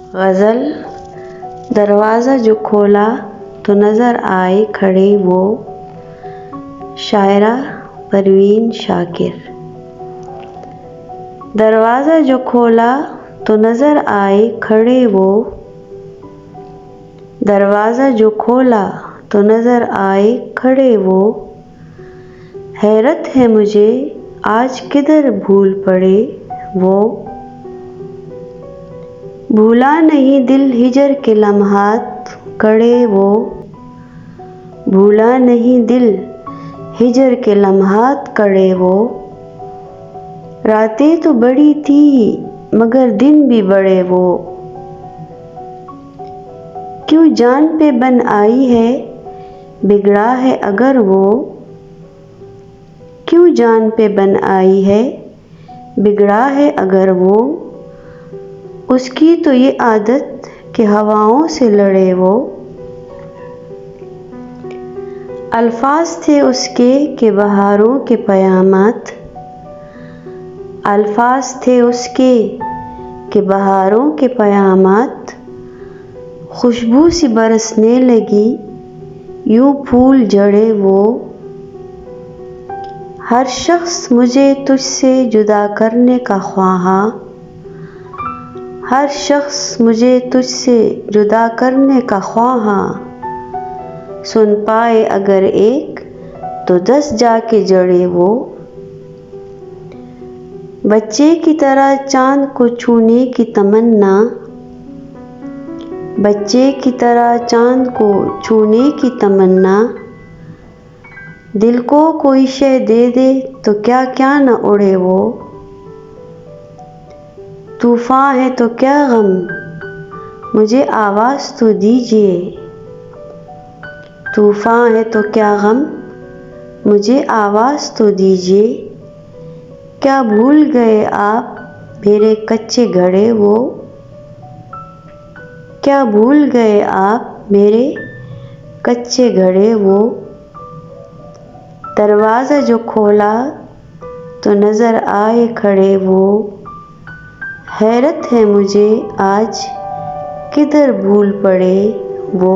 गज़ल। दरवाज़ा जो खोला तो नज़र आए खड़े वो। शायरा परवीन शाकिर। दरवाज़ा जो खोला तो नज़र आए खड़े वो। दरवाज़ा जो खोला तो नज़र आए खड़े वो। हैरत है मुझे आज किधर भूल पड़े वो। भूला नहीं दिल हिजर के लम्हात कड़े वो। भूला नहीं दिल हिजर के लम्हात कड़े वो। रातें तो बड़ी थी मगर दिन भी बड़े वो। क्यों जान पे बन आई है बिगड़ा है अगर वो। क्यों जान पे बन आई है बिगड़ा है अगर वो। उसकी तो ये आदत कि हवाओं से लड़े वो। अल्फाज थे उसके कि बहारों के क़यामत। अल्फाज थे उसके कि बहारों के क़यामत। खुशबू सी बरसने लगी यूं फूल झड़े वो। हर शख्स मुझे तुझसे जुदा करने का ख्वाहा। हर शख्स मुझे तुझसे जुदा करने का ख्वाहा। सुन पाए अगर एक तो 10 जाके जड़े वो। बच्चे की तरह चांद को छूने की तमन्ना। बच्चे की तरह चांद को छूने की तमन्ना। दिल को कोई शय दे दे तो क्या क्या न उड़े वो। तूफ़ान है तो क्या गम मुझे आवाज़ तो दीजिए। तूफ़ान है तो क्या गम मुझे आवाज़ तो दीजिए। क्या भूल गए आप मेरे कच्चे घड़े वो। क्या भूल गए आप मेरे कच्चे घड़े वो। दरवाज़ा जो खोला तो नज़र आए खड़े वो। हैरत है मुझे आज किधर भूल पड़े वो।